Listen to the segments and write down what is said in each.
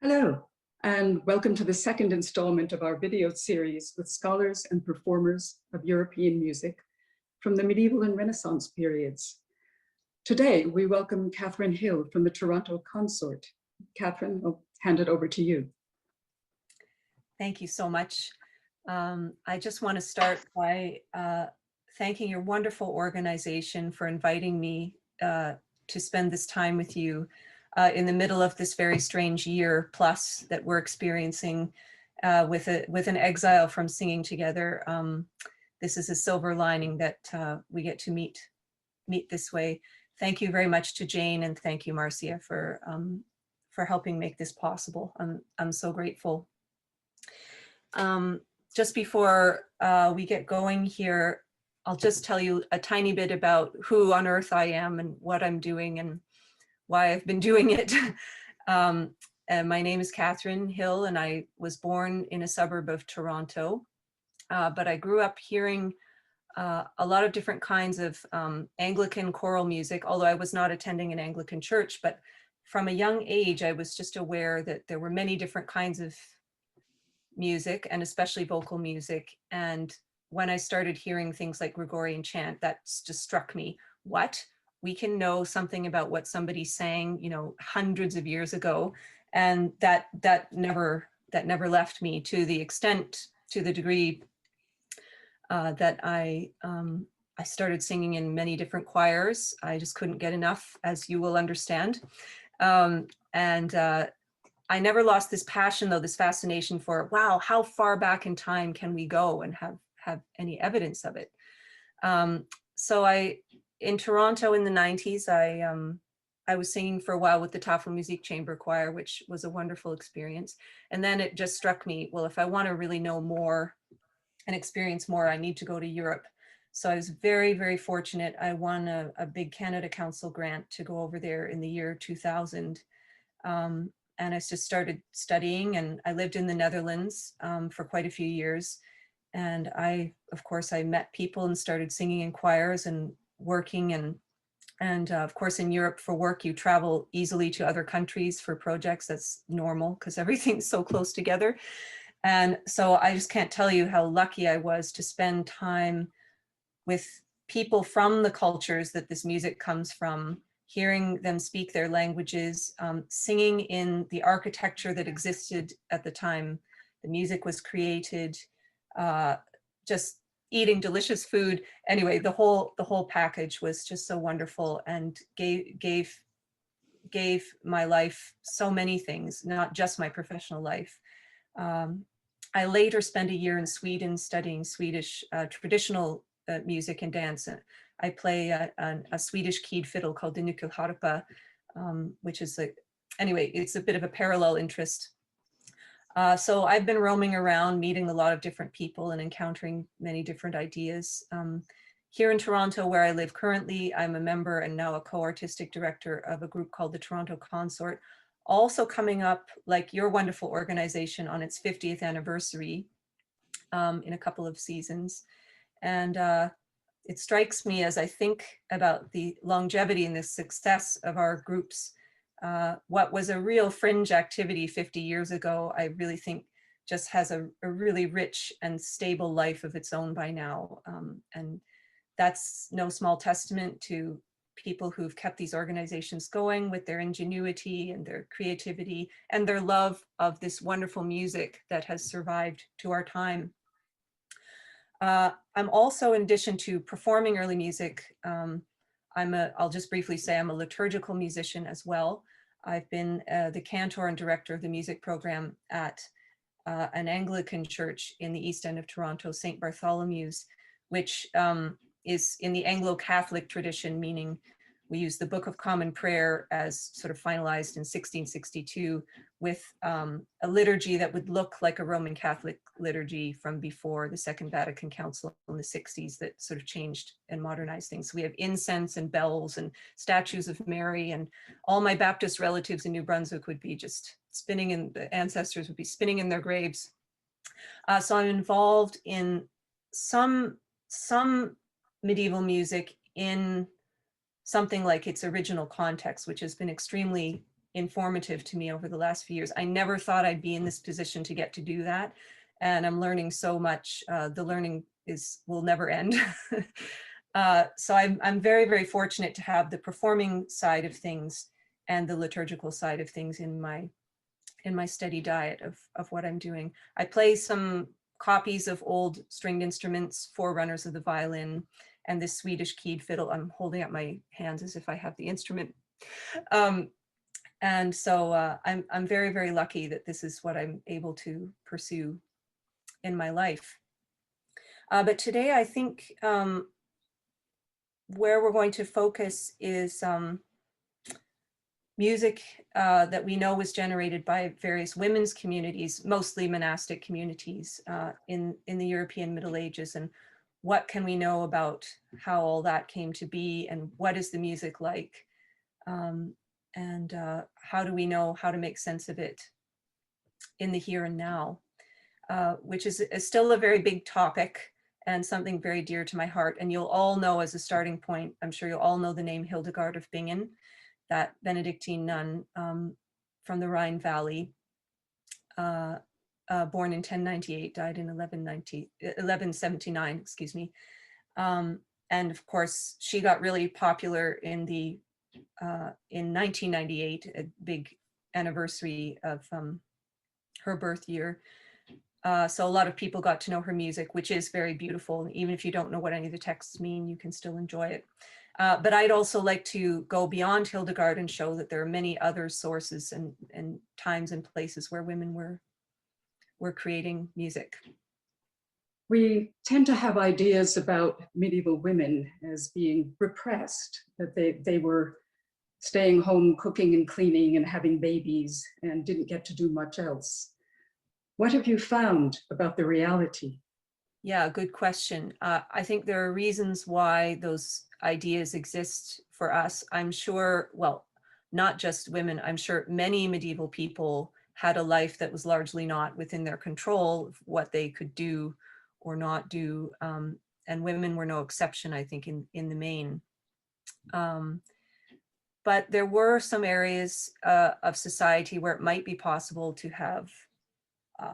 Hello, and welcome to the second installment of our video series with scholars and performers of European music from the medieval and Renaissance periods. Today, we welcome Katherine Hill from the Toronto Consort. Katherine, I'll hand it over to you. Thank you so much. I just want to start by thanking your wonderful organization for inviting me to spend this time with you in the middle of this very strange year plus that we're experiencing with an exile from singing together. This is a silver lining that we get to meet this way. Thank you very much to Jane, and thank you, Marcia, for helping make this possible. I'm so grateful. Just before we get going here, I'll just tell you a tiny bit about who on earth I am and what I'm doing and why I've been doing it. And my name is Katherine Hill, and I was born in a suburb of Toronto, but I grew up hearing a lot of different kinds of Anglican choral music, although I was not attending an Anglican church. But from a young age, I was just aware that there were many different kinds of music, and especially vocal music. And when I started hearing things like Gregorian Chant, that just struck me. What? We can know something about what somebody sang, you know, hundreds of years ago, and that never left me, to the degree that I started singing in many different choirs. I just couldn't get enough, as you will understand, and I never lost this passion, though, this fascination for, wow, how far back in time can we go and have any evidence of it? So in Toronto in the 90s, I was singing for a while with the Tafel Music Chamber Choir, which was a wonderful experience. And then it just struck me, well, if I want to really know more and experience more, I need to go to Europe. So I was very, very fortunate. I won a big Canada Council grant to go over there in the year 2000. And I just started studying, and I lived in the Netherlands for quite a few years. And of course, I met people and started singing in choirs and working, and of course in Europe for work you travel easily to other countries for projects. That's normal because everything's so close together. And so I just can't tell you how lucky I was to spend time with people from the cultures that this music comes from, hearing them speak their languages, singing in the architecture that existed at the time the music was created, just eating delicious food. Anyway, the whole package was just so wonderful, and gave my life so many things, not just my professional life. I later spent a year in Sweden studying Swedish traditional music and dance. I play a Swedish keyed fiddle called the nyckelharpa, which is anyway, it's a bit of a parallel interest. So I've been roaming around, meeting a lot of different people and encountering many different ideas. Here in Toronto, where I live currently, I'm a member and now a co-artistic director of a group called the Toronto Consort, also coming up, like your wonderful organization, on its 50th anniversary in a couple of seasons. And it strikes me, as I think about the longevity and the success of our groups, what was a real fringe activity 50 years ago, I really think just has a really rich and stable life of its own by now. And that's no small testament to people who've kept these organizations going with their ingenuity and their creativity and their love of this wonderful music that has survived to our time. I'm also, in addition to performing early music, I'll just briefly say I'm a liturgical musician as well. I've been the cantor and director of the music program at an Anglican church in the East End of Toronto, St. Bartholomew's, which is in the Anglo-Catholic tradition, meaning we use the Book of Common Prayer as sort of finalized in 1662 with a liturgy that would look like a Roman Catholic liturgy from before the Second Vatican Council in the 60s that sort of changed and modernized things. So we have incense and bells and statues of Mary, and all my Baptist relatives in New Brunswick would be just spinning, and the ancestors would be spinning in their graves. So I'm involved in some medieval music in something like its original context, which has been extremely informative to me over the last few years. I never thought I'd be in this position to get to do that. And I'm learning so much. The learning will never end. So I'm very, very fortunate to have the performing side of things and the liturgical side of things in my steady diet of what I'm doing. I play some copies of old stringed instruments, forerunners of the violin, and this Swedish keyed fiddle. I'm holding up my hands as if I have the instrument. And so I'm very, very lucky that this is what I'm able to pursue in my life. But today I think where we're going to focus is music that we know was generated by various women's communities, mostly monastic communities in the European Middle Ages. And what can we know about how all that came to be, and what is the music like? And how do we know how to make sense of it in the here and now, which is still a very big topic and something very dear to my heart. And you'll all know, as a starting point, I'm sure you'll all know the name Hildegard of Bingham, that Benedictine nun from the Rhine Valley, born in 1098, died in 1179, excuse me. And of course, she got really popular in 1998, a big anniversary of her birth year. So a lot of people got to know her music, which is very beautiful. Even if you don't know what any of the texts mean, you can still enjoy it. But I'd also like to go beyond Hildegard and show that there are many other sources and times and places where women were creating music. We tend to have ideas about medieval women as being repressed, that they were staying home, cooking and cleaning and having babies and didn't get to do much else. What have you found about the reality? Yeah, good question. I think there are reasons why those ideas exist for us. I'm sure, well, not just women, I'm sure many medieval people had a life that was largely not within their control of what they could do or not do. And women were no exception, I think, in the main. But there were some areas of society where it might be possible to have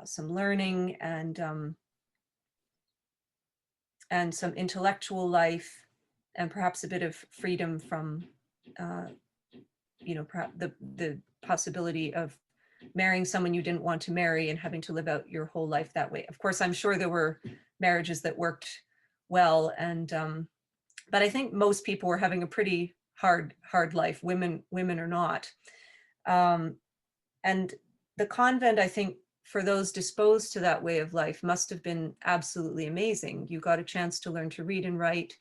some learning and some intellectual life, and perhaps a bit of freedom from, perhaps the possibility of marrying someone you didn't want to marry and having to live out your whole life that way. Of course, I'm sure there were marriages that worked well, and but I think most people were having a pretty hard life, women or not. And the convent, I think, for those disposed to that way of life, must have been absolutely amazing. You got a chance to learn to read and write.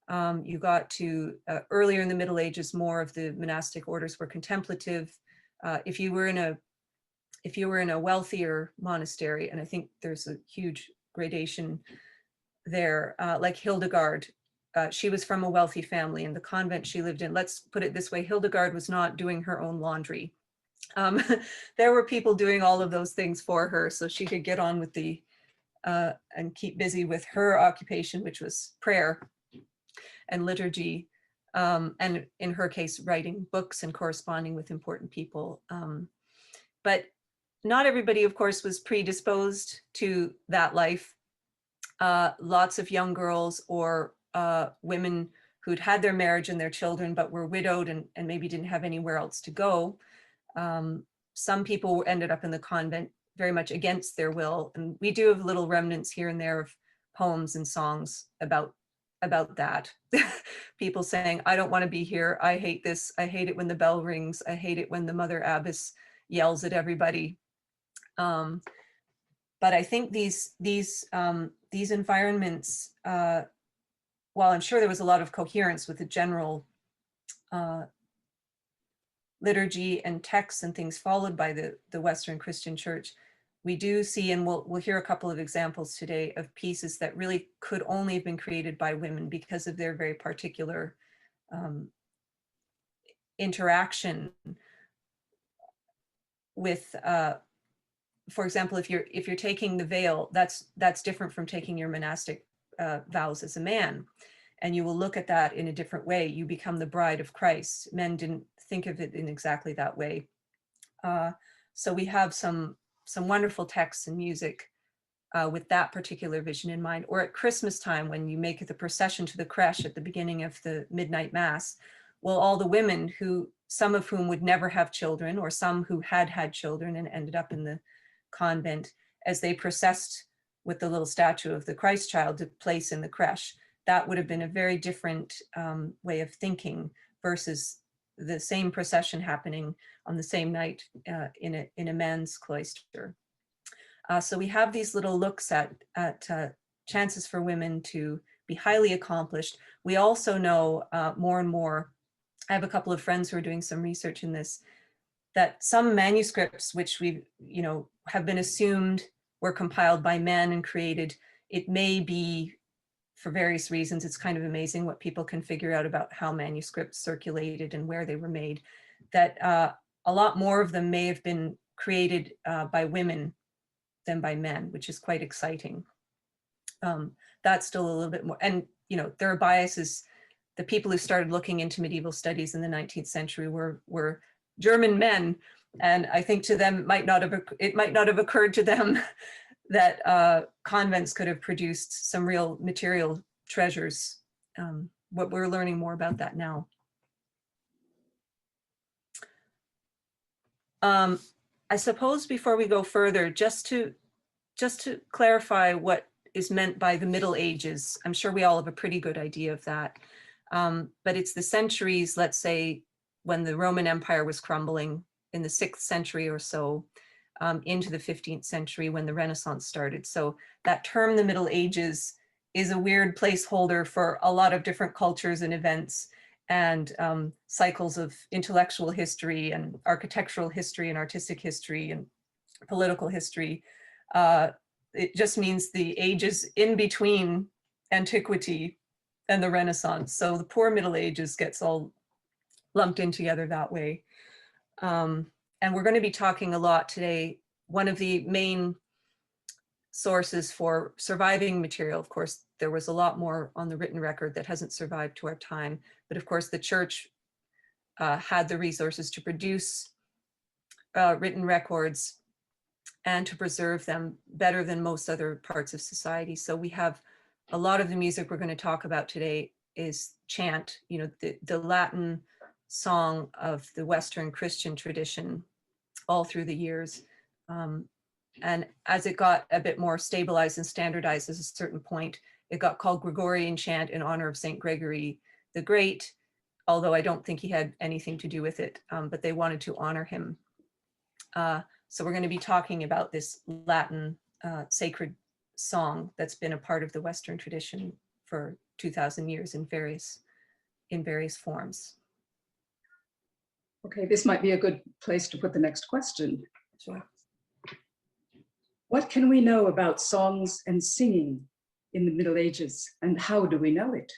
You got to, earlier in the Middle Ages, more of the monastic orders were contemplative. If you were in a wealthier monastery, and I think there's a huge gradation there, like Hildegard, she was from a wealthy family, and the convent she lived in, let's put it this way, Hildegard was not doing her own laundry. There were people doing all of those things for her, so she could get on with and keep busy with her occupation, which was prayer and liturgy, and in her case, writing books and corresponding with important people. But not everybody, of course, was predisposed to that life. Lots of young girls or women who'd had their marriage and their children, but were widowed and maybe didn't have anywhere else to go. Some people ended up in the convent very much against their will. And we do have little remnants here and there of poems and songs about that. People saying, I don't want to be here. I hate this. I hate it when the bell rings. I hate it when the mother abbess yells at everybody. But I think these environments, while I'm sure there was a lot of coherence with the general liturgy and texts and things followed by the Western Christian Church, we do see, and we'll hear a couple of examples today of pieces that really could only have been created by women because of their very particular interaction with, for example, if you're taking the veil, that's different from taking your monastic vows as a man. and you will look at that in a different way. You become the bride of Christ. Men didn't think of it in exactly that way. So we have some wonderful texts and music with that particular vision in mind. Or at Christmas time, when you make the procession to the creche at the beginning of the midnight mass, well, all the women who, some of whom would never have children, or some who had had children and ended up in the convent, as they processed with the little statue of the Christ child to place in the creche, that would have been a very different way of thinking versus the same procession happening on the same night in a men's cloister. So we have these little looks at chances for women to be highly accomplished. We also know more and more, I have a couple of friends who are doing some research in this, that some manuscripts which we have been assumed were compiled by men and created, it may be for various reasons. It's kind of amazing what people can figure out about how manuscripts circulated and where they were made, that a lot more of them may have been created by women than by men, which is quite exciting. That's still a little bit more, and there are biases. The people who started looking into medieval studies in the 19th century were German men, and I think to them it might not have occurred to them that convents could have produced some real material treasures. What we're learning more about that now. I suppose before we go further, just to clarify what is meant by the Middle Ages. I'm sure we all have a pretty good idea of that. But it's the centuries, let's say, when the Roman Empire was crumbling in the 6th century or so, into the 15th century when the Renaissance started. So that term, the Middle Ages, is a weird placeholder for a lot of different cultures and events and cycles of intellectual history and architectural history and artistic history and political history. It just means the ages in between antiquity and the Renaissance. So the poor Middle Ages gets all lumped in together that way. And we're going to be talking a lot today. One of the main sources for surviving material, of course, there was a lot more on the written record that hasn't survived to our time. But of course, the church had the resources to produce written records and to preserve them better than most other parts of society. So we have a lot of the music we're going to talk about today is chant, the Latin song of the Western Christian tradition all through the years. And as it got a bit more stabilized and standardized at a certain point, it got called Gregorian Chant in honor of Saint Gregory the Great, although I don't think he had anything to do with it, but they wanted to honor him. So we're going to be talking about this Latin sacred song that's been a part of the Western tradition for 2,000 years in various forms. Okay, this might be a good place to put the next question. Sure. What can we know about songs and singing in the Middle Ages, and how do we know it?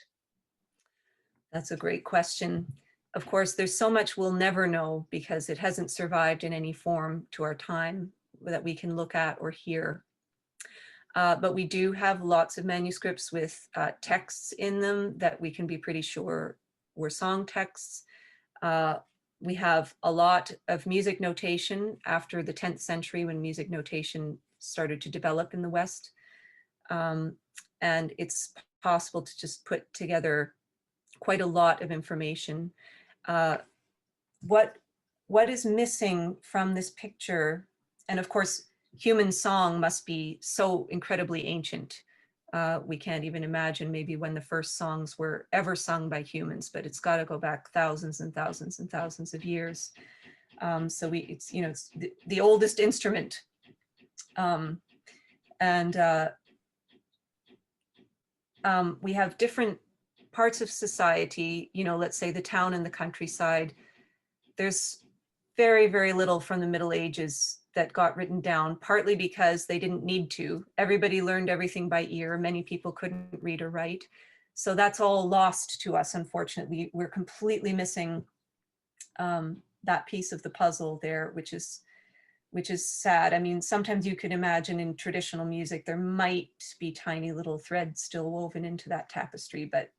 That's a great question. Of course, there's so much we'll never know because it hasn't survived in any form to our time that we can look at or hear. But we do have lots of manuscripts with texts in them that we can be pretty sure were song texts. We have a lot of music notation after the 10th century when music notation started to develop in the West. And it's possible to just put together quite a lot of information. What is missing from this picture, and of course, human song must be so incredibly ancient. We can't even imagine maybe when the first songs were ever sung by humans, but it's got to go back thousands and thousands and thousands of years. So it's the oldest instrument. We have different parts of society, let's say the town and the countryside. There's very, very little from the Middle Ages that got written down, partly because they didn't need to. Everybody learned everything by ear. Many people couldn't read or write. So that's all lost to us, unfortunately. We're completely missing that piece of the puzzle there, which is sad. I mean, sometimes you could imagine in traditional music, there might be tiny little threads still woven into that tapestry, but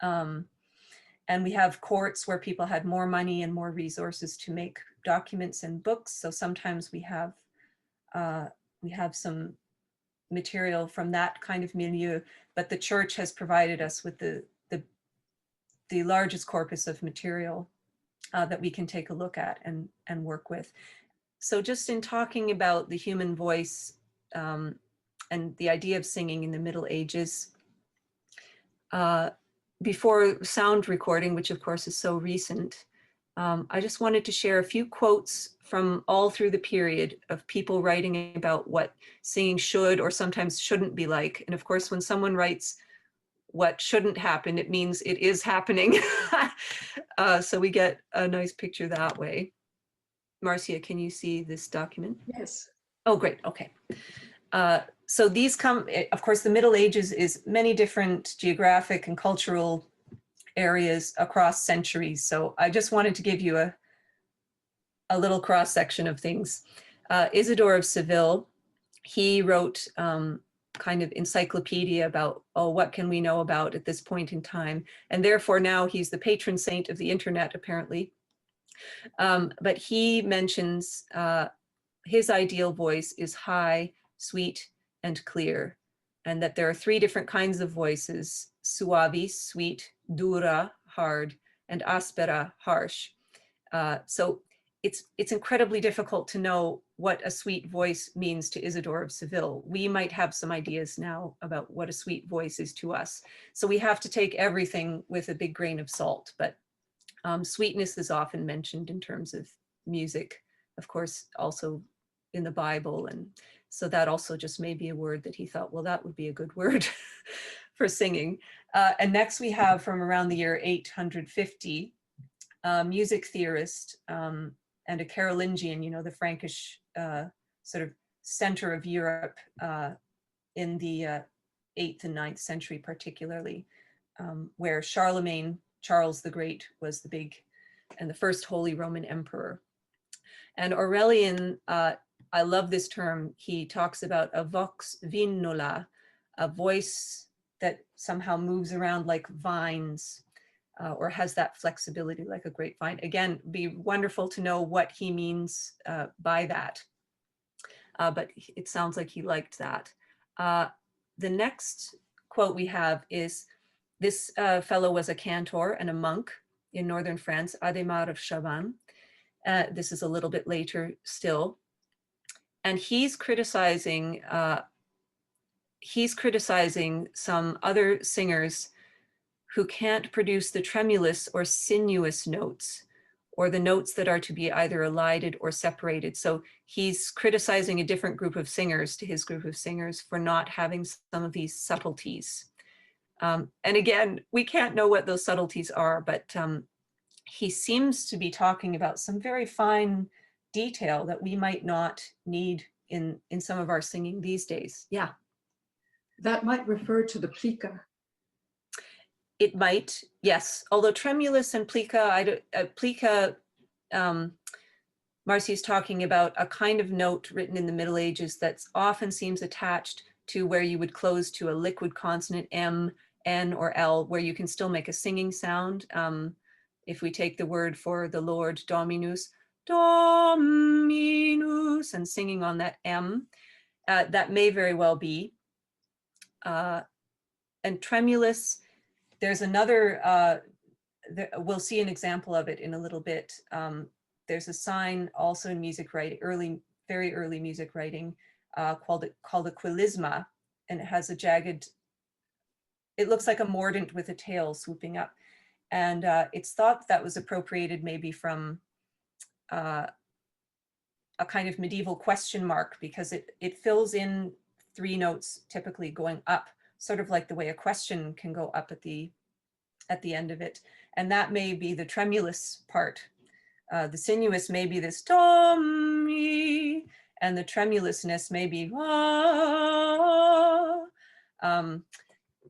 And we have courts where people had more money and more resources to make documents and books. So sometimes we have some material from that kind of milieu, but the church has provided us with the largest corpus of material that we can take a look at and work with. So just in talking about the human voice and the idea of singing in the Middle Ages, before sound recording, which of course is so recent, I just wanted to share a few quotes from all through the period of people writing about what singing should or sometimes shouldn't be like. And of course, when someone writes what shouldn't happen, it means it is happening. So we get a nice picture that way. Marcia, can you see this document? Yes. Oh, great. Okay. So these come, of course, the Middle Ages is many different geographic and cultural areas across centuries. So I just wanted to give you a little cross section of things. Isidore of Seville, he wrote kind of encyclopedia about, oh, what can we know about at this point in time? And therefore now he's the patron saint of the internet, apparently. But he mentions his ideal voice is high, sweet, and clear, and that there are three different kinds of voices: suavi, sweet; dura, hard; and aspera, harsh. So it's incredibly difficult to know what a sweet voice means to Isidore of Seville. We might have some ideas now about what a sweet voice is to us. So we have to take everything with a big grain of salt, but sweetness is often mentioned in terms of music, of course, also in the Bible. And so that also just may be a word that he thought, well, that would be a good word for singing. And next we have, from around the year 850, a music theorist and a Carolingian, you know, the Frankish sort of center of Europe in the 8th and 9th century particularly, where Charlemagne, Charles the Great, was the big and the first Holy Roman Emperor. And Aurelian, I love this term, he talks about a vox vinula, a voice that somehow moves around like vines, or has that flexibility like a grapevine. Again, be wonderful to know what he means by that. But it sounds like he liked that. The next quote we have is, this fellow was a cantor and a monk in northern France, Adhémar of Chavannes. This is a little bit later still. And he's criticizing some other singers who can't produce the tremulous or sinuous notes, or the notes that are to be either elided or separated. So he's criticizing a different group of singers to his group of singers for not having some of these subtleties. And again, we can't know what those subtleties are, but he seems to be talking about some very fine detail that we might not need in some of our singing these days. Yeah. That might refer to the plica. It might, yes. Although tremulous and plica, Marcia's talking about a kind of note written in the Middle Ages that often seems attached to where you would close to a liquid consonant, M, N, or L, where you can still make a singing sound. If we take the word for the Lord, Dominus, Dominus, and singing on that M, that may very well be. And tremulous, there's another, we'll see an example of it in a little bit. There's a sign also in music writing, very early music writing, called a quilisma, and it has a jagged, it looks like a mordant with a tail swooping up. And it's thought that was appropriated maybe from a kind of medieval question mark, because it fills in three notes typically going up, sort of like the way a question can go up at the end of it. And that may be the tremulous part. The sinuous may be this do, mi, and the tremulousness may be ah.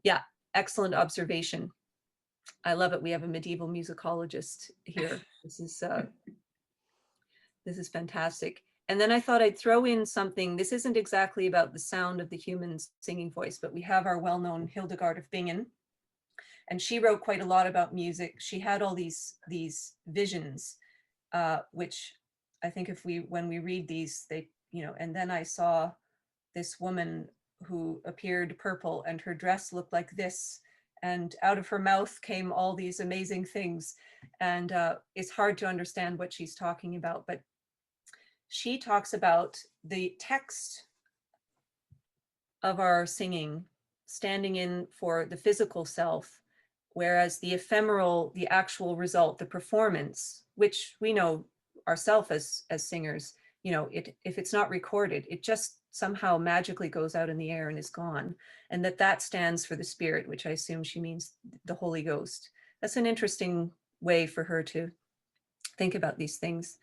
Yeah, excellent observation. I love it. We have a medieval musicologist here. This is fantastic. And then I thought I'd throw in something. This isn't exactly about the sound of the human singing voice, but we have our well-known Hildegard of Bingen. And she wrote quite a lot about music. She had all these visions, which I think when we read these, they, and then I saw this woman who appeared purple and her dress looked like this, and out of her mouth came all these amazing things. And it's hard to understand what she's talking about, but she talks about the text of our singing standing in for the physical self, whereas the ephemeral, the actual result, the performance, which we know ourselves as singers, if it's not recorded, it just somehow magically goes out in the air and is gone. And that stands for the spirit, which I assume she means the Holy Ghost. That's an interesting way for her to think about these things.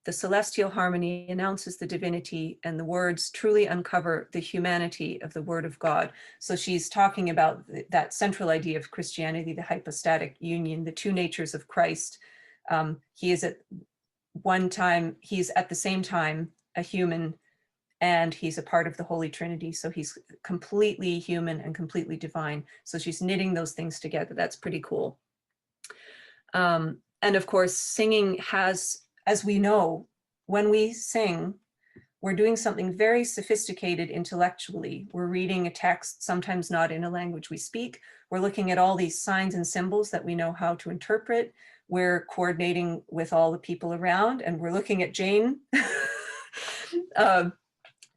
The celestial harmony announces the divinity, and the words truly uncover the humanity of the Word of God. So she's talking about that central idea of Christianity, the hypostatic union, the two natures of Christ. He is at the same time a human, and he's a part of the Holy Trinity. So he's completely human and completely divine. So she's knitting those things together. That's pretty cool. And of course, singing has, as we know, when we sing, we're doing something very sophisticated intellectually. We're reading a text, sometimes not in a language we speak. We're looking at all these signs and symbols that we know how to interpret. We're coordinating with all the people around, and we're looking at Jane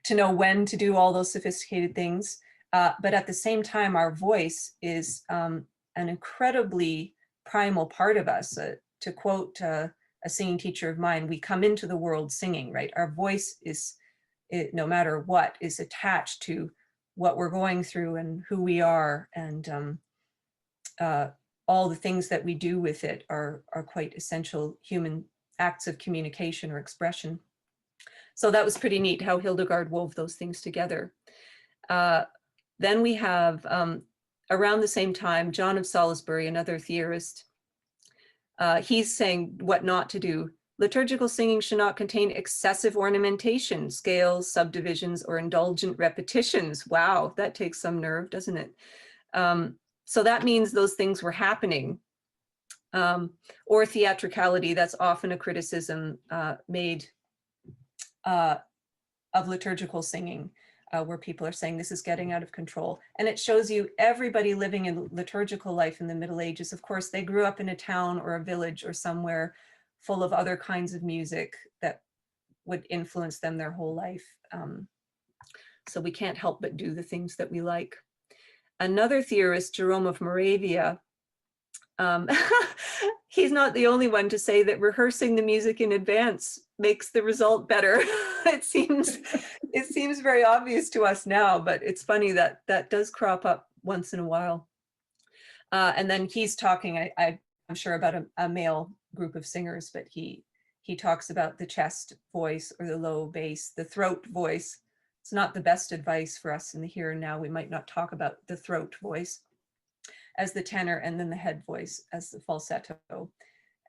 to know when to do all those sophisticated things. But at the same time, our voice is an incredibly primal part of us. To quote a singing teacher of mine, we come into the world singing, right? Our voice is, no matter what, is attached to what we're going through and who we are, and all the things that we do with it are quite essential human acts of communication or expression. So that was pretty neat how Hildegard wove those things together. Then we have, around the same time, John of Salisbury, another theorist, he's saying what not to do. Liturgical singing should not contain excessive ornamentation, scales, subdivisions, or indulgent repetitions. Wow, that takes some nerve, doesn't it? So that means those things were happening. Or theatricality, that's often a criticism made of liturgical singing, where people are saying this is getting out of control. And it shows you everybody living in liturgical life in the Middle Ages. Of course, they grew up in a town or a village or somewhere full of other kinds of music that would influence them their whole life. So we can't help but do the things that we like. Another theorist, Jerome of Moravia, he's not the only one to say that rehearsing the music in advance makes the result better. It seems very obvious to us now, but it's funny that that does crop up once in a while. And then he's talking, I'm sure, about a male group of singers, but he talks about the chest voice or the low bass, the throat voice. It's not the best advice for us in the here and now. We might not talk about the throat voice as the tenor, and then the head voice as the falsetto.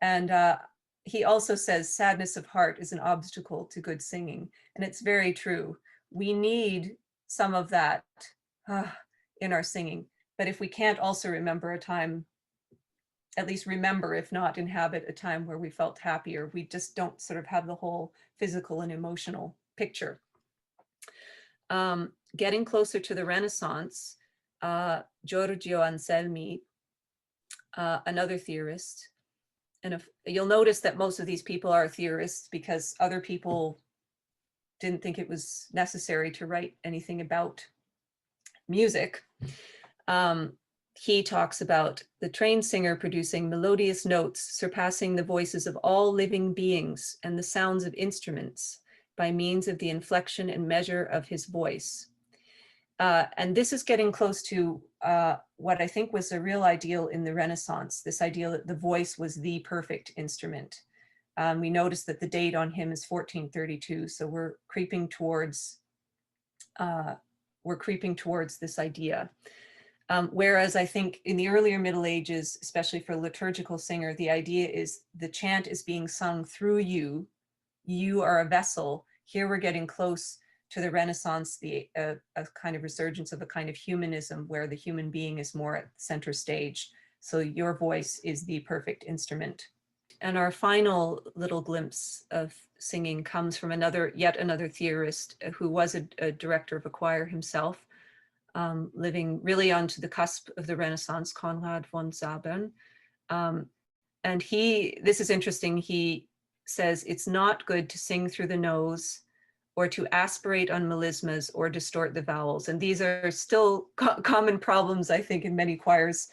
And he also says sadness of heart is an obstacle to good singing. And it's very true. We need some of that in our singing. But if we can't also remember a time, at least remember, if not inhabit a time where we felt happier, we just don't sort of have the whole physical and emotional picture. Getting closer to the Renaissance, Giorgio Anselmi, another theorist, and if you'll notice that most of these people are theorists because other people didn't think it was necessary to write anything about music. He talks about the trained singer producing melodious notes surpassing the voices of all living beings and the sounds of instruments by means of the inflection and measure of his voice. And this is getting close to what I think was a real ideal in the Renaissance, this idea that the voice was the perfect instrument. We notice that the date on him is 1432, so we're creeping towards this idea. Whereas I think in the earlier Middle Ages, especially for a liturgical singer, the idea is the chant is being sung through you. You are a vessel. Here we're getting close to the Renaissance, a kind of resurgence of a kind of humanism where the human being is more at center stage. So your voice is the perfect instrument. And our final little glimpse of singing comes from yet another theorist who was a director of a choir himself, living really onto the cusp of the Renaissance, Konrad von Zabern. And this is interesting, he says it's not good to sing through the nose or to aspirate on melismas or distort the vowels. And these are still common problems, I think, in many choirs.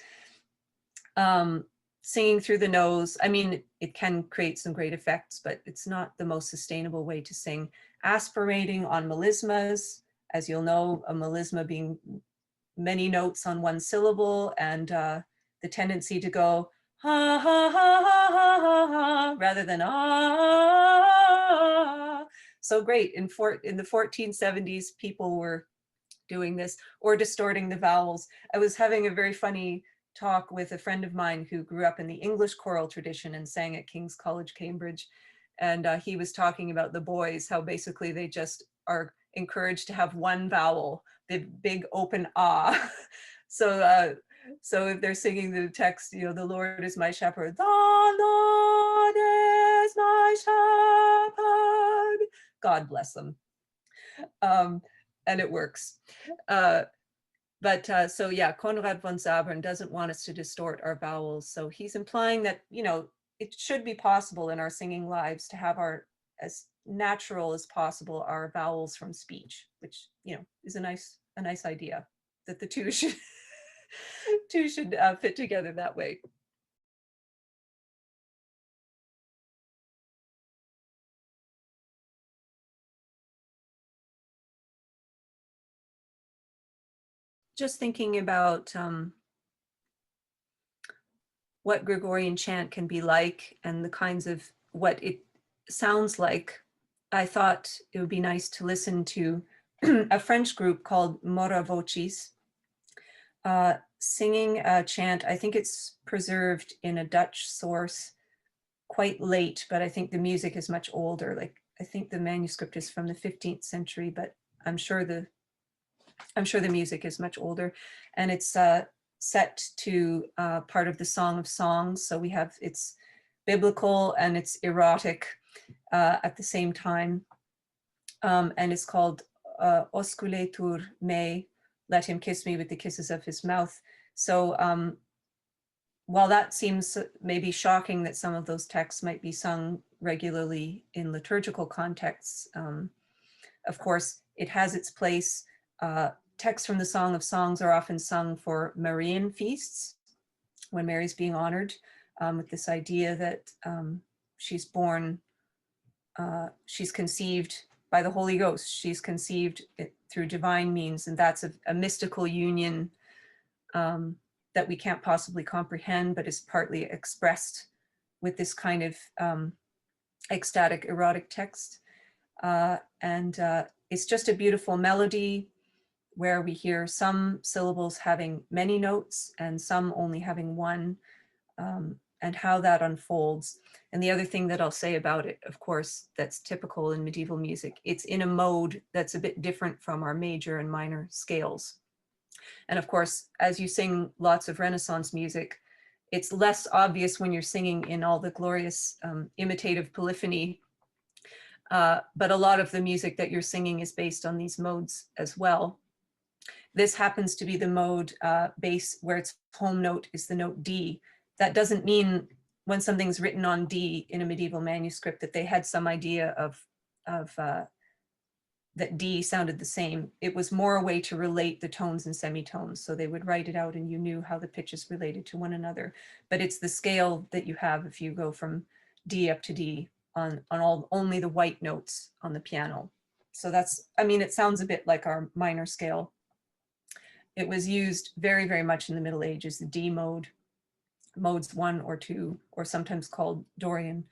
Singing through the nose, I mean, it can create some great effects, but it's not the most sustainable way to sing. Aspirating on melismas, as you'll know, a melisma being many notes on one syllable, and the tendency to go ha ha ha ha ha ha ha rather than ah. So great, in the 1470s, people were doing this, or distorting the vowels. I was having a very funny talk with a friend of mine who grew up in the English choral tradition and sang at King's College, Cambridge. And he was talking about the boys, how basically they just are encouraged to have one vowel, the big open ah. So if they're singing the text, you know, the Lord is my shepherd, the Lord is my shepherd, God bless them. And it works. So yeah, Konrad von Zabern doesn't want us to distort our vowels. So he's implying that, you know, it should be possible in our singing lives to have as natural as possible, our vowels from speech, which, you know, is a nice idea, that the two should fit together that way. Just thinking about what Gregorian chant can be like and the kinds of what it sounds like, I thought it would be nice to listen to a French group called Mora Vocis singing a chant. I think it's preserved in a Dutch source quite late, but I think the music is much older. Like, I think the manuscript is from the 15th century, but I'm sure the music is much older. And it's set to part of the Song of Songs. So it's biblical and it's erotic at the same time. And it's called Osculetur me, let him kiss me with the kisses of his mouth. So while that seems maybe shocking that some of those texts might be sung regularly in liturgical contexts, of course, it has its place. Texts from the Song of Songs are often sung for Marian feasts, when Mary's being honored, with this idea that she's conceived by the Holy Ghost. She's conceived through divine means, and that's a mystical union that we can't possibly comprehend, but is partly expressed with this kind of ecstatic, erotic text. It's just a beautiful melody where we hear some syllables having many notes and some only having one, and how that unfolds. And the other thing that I'll say about it, of course, that's typical in medieval music, it's in a mode that's a bit different from our major and minor scales. And of course, as you sing lots of Renaissance music, it's less obvious when you're singing in all the glorious imitative polyphony, but a lot of the music that you're singing is based on these modes as well. This happens to be the mode bass where its home note is the note D. That doesn't mean when something's written on D in a medieval manuscript that they had some idea of that D sounded the same. It was more a way to relate the tones and semitones. So they would write it out and you knew how the pitches related to one another. But it's the scale that you have if you go from D up to D on only the white notes on the piano. So that's, I mean, it sounds a bit like our minor scale. It was used very, very much in the Middle Ages, the D mode, modes 1 or 2, or sometimes called Dorian,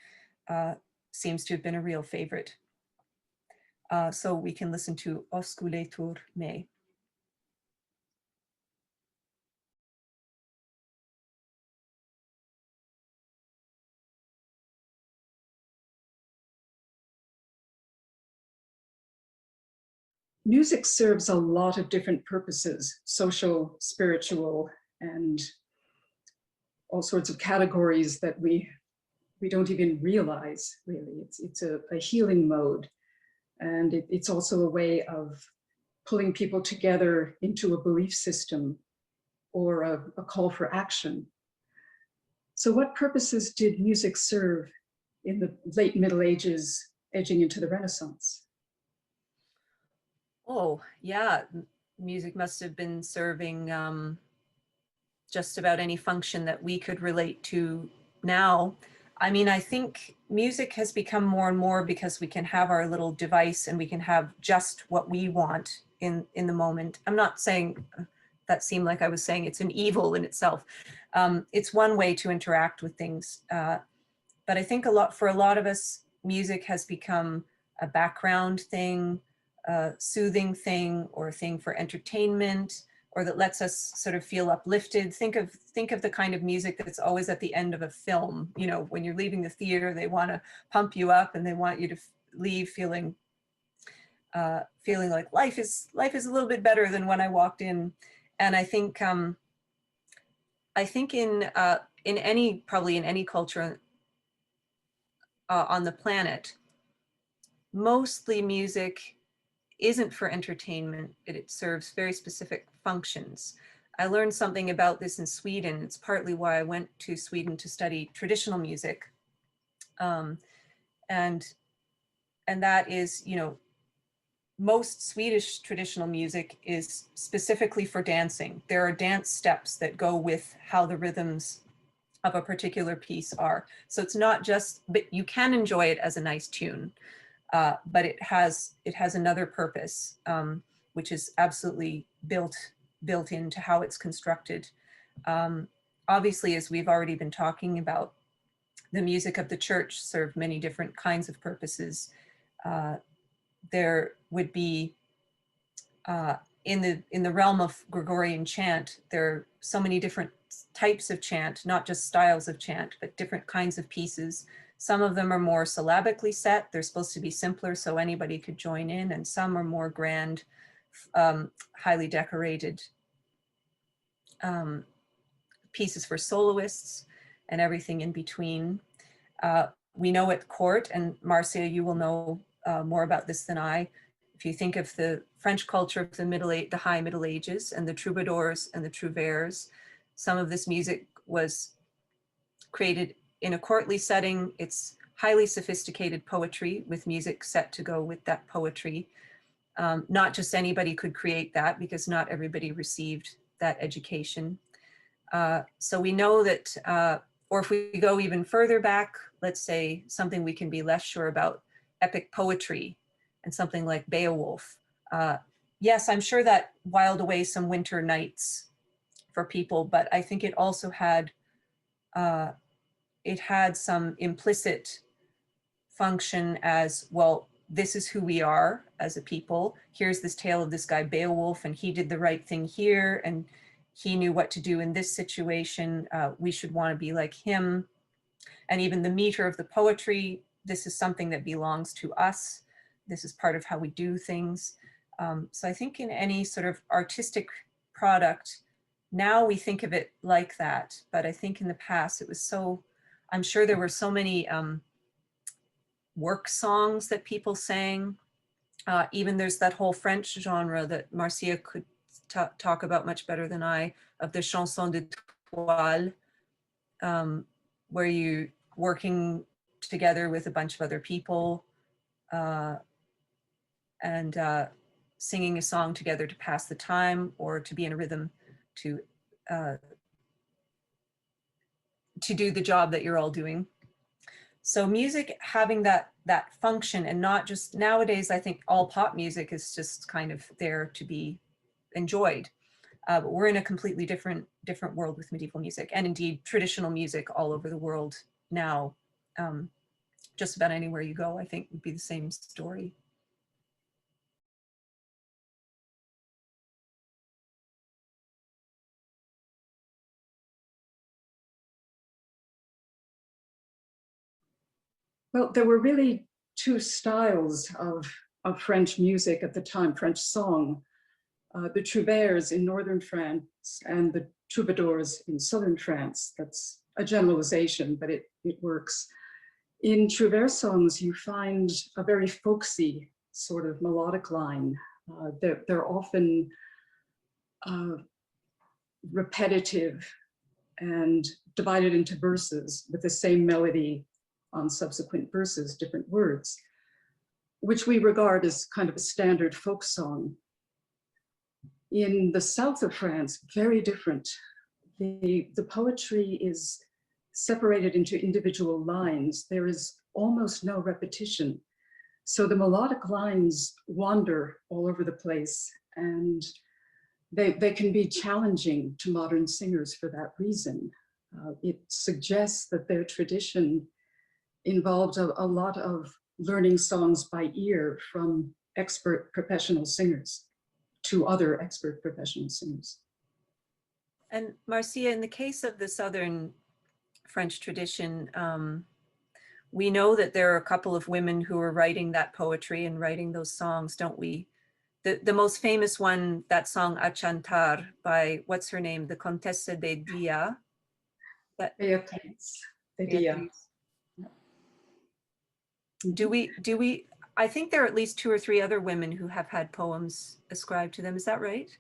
seems to have been a real favorite. So we can listen to Osculetur me. Music serves a lot of different purposes, social, spiritual, and all sorts of categories that we don't even realize, really. It's a healing mode. And it's also a way of pulling people together into a belief system or a call for action. So what purposes did music serve in the late Middle Ages, edging into the Renaissance? Oh, yeah, music must have been serving just about any function that we could relate to now. I mean, I think music has become more and more because we can have our little device and we can have just what we want in the moment. I'm not saying, that seemed like I was saying it's an evil in itself. It's one way to interact with things. But I think for a lot of us, music has become a background thing, a soothing thing, or a thing for entertainment, or that lets us sort of feel uplifted. Think of the kind of music that's always at the end of a film. You know, when you're leaving the theater, they want to pump you up and they want you to leave feeling like life is a little bit better than when I walked in. And I think probably in any culture on the planet, mostly music isn't for entertainment, it serves very specific functions. I learned something about this in Sweden. It's partly why I went to Sweden to study traditional music. And that is, you know, most Swedish traditional music is specifically for dancing. There are dance steps that go with how the rhythms of a particular piece are. So it's not just, but you can enjoy it as a nice tune. But it has another purpose, which is absolutely built into how it's constructed. Obviously, as we've already been talking about, the music of the church served many different kinds of purposes. There would be, in the realm of Gregorian chant, there are so many different types of chant, not just styles of chant, but different kinds of pieces. Some of them are more syllabically set. They're supposed to be simpler so anybody could join in, and some are more grand, highly decorated pieces for soloists and everything in between. We know at court, and Marcia, you will know more about this than I, if you think of the French culture of the High Middle Ages and the troubadours and the trouvères, some of this music was created in a courtly setting. It's highly sophisticated poetry with music set to go with that poetry. Not just anybody could create that, because not everybody received that education. So we know that, or if we go even further back, let's say something we can be less sure about, epic poetry and something like Beowulf. Yes, I'm sure that whiled away some winter nights for people, but I think it also had some implicit function as, well, this is who we are as a people. Here's this tale of this guy Beowulf, and he did the right thing here, and he knew what to do in this situation. We should want to be like him. And even the meter of the poetry, this is something that belongs to us. This is part of how we do things. So I think in any sort of artistic product, now we think of it like that, but I think in the past it was so, I'm sure there were so many work songs that people sang. Even there's that whole French genre that Marcia could talk about much better than I, of the chanson de toile, where you working together with a bunch of other people and singing a song together to pass the time or to be in a rhythm to do the job that you're all doing. So music having that function, and not just, nowadays I think all pop music is just kind of there to be enjoyed. But we're in a completely different world with medieval music, and indeed traditional music all over the world now. Just about anywhere you go, I think would be the same story. Well, there were really two styles of French music at the time, French song. The trouvères in northern France and the troubadours in southern France. That's a generalization, but it works. In trouvère songs, you find a very folksy sort of melodic line. They're often repetitive and divided into verses with the same melody on subsequent verses, different words, which we regard as kind of a standard folk song. In the south of France, very different. The poetry is separated into individual lines. There is almost no repetition. So the melodic lines wander all over the place, and they can be challenging to modern singers for that reason. It suggests that their tradition involved a lot of learning songs by ear from expert professional singers to other expert professional singers. And Marcia, in the case of the Southern French tradition, we know that there are a couple of women who are writing that poetry and writing those songs, don't we? The most famous one, that song A Chantar by, what's her name? The Comtesse de Dia. Beatrice de Dia. Do we, I think there are at least 2 or 3 other women who have had poems ascribed to them. Is that right?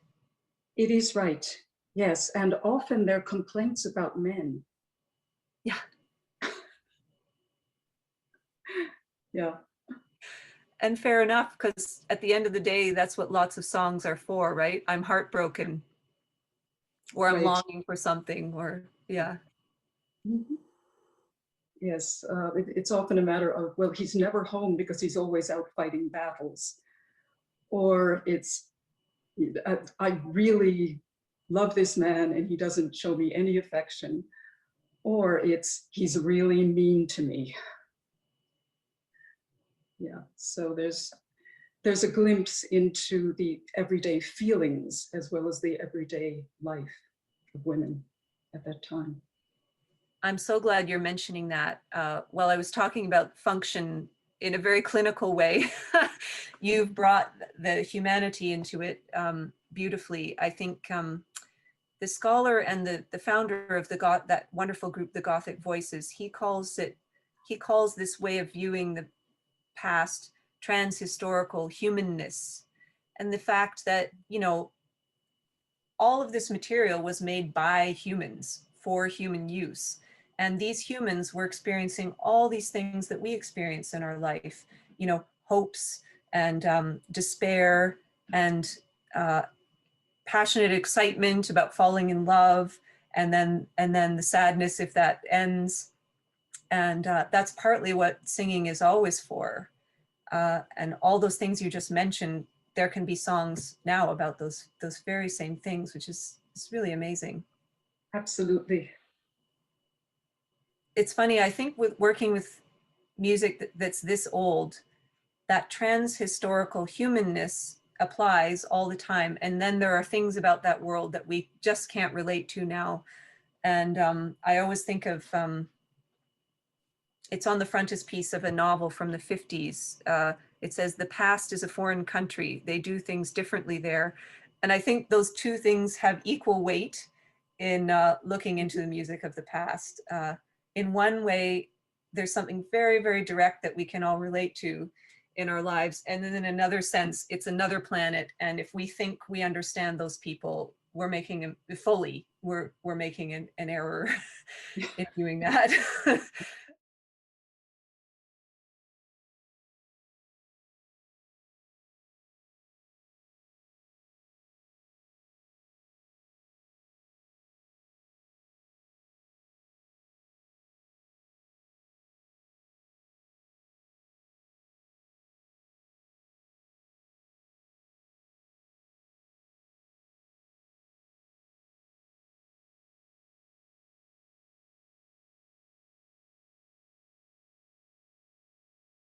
It is right, yes. And often they're complaints about men. Yeah. Yeah. And fair enough, because at the end of the day, that's what lots of songs are for, right? I'm heartbroken, or I'm longing for something, or yeah. Mm-hmm. Yes, it's often a matter of, well, he's never home because he's always out fighting battles. Or it's, I really love this man and he doesn't show me any affection. Or it's, he's really mean to me. Yeah, so there's a glimpse into the everyday feelings as well as the everyday life of women at that time. I'm so glad you're mentioning that. While I was talking about function in a very clinical way, you've brought the humanity into it beautifully. I think the scholar and the founder of that wonderful group, the Gothic Voices, he calls this way of viewing the past transhistorical humanness, and the fact that, you know, all of this material was made by humans for human use. And these humans were experiencing all these things that we experience in our life, you know, hopes and despair and passionate excitement about falling in love, and then the sadness if that ends. And that's partly what singing is always for. And all those things you just mentioned, there can be songs now about those very same things, which is really amazing. Absolutely. It's funny, I think with working with music that's this old, that transhistorical humanness applies all the time. And then there are things about that world that we just can't relate to now. And I always think of, it's on the frontispiece of a novel from the 50s. It says, "The past is a foreign country. They do things differently there." And I think those two things have equal weight in looking into the music of the past. In one way, there's something very, very direct that we can all relate to in our lives. And then in another sense, it's another planet. And if we think we understand those people, we're making we're making an error in doing that.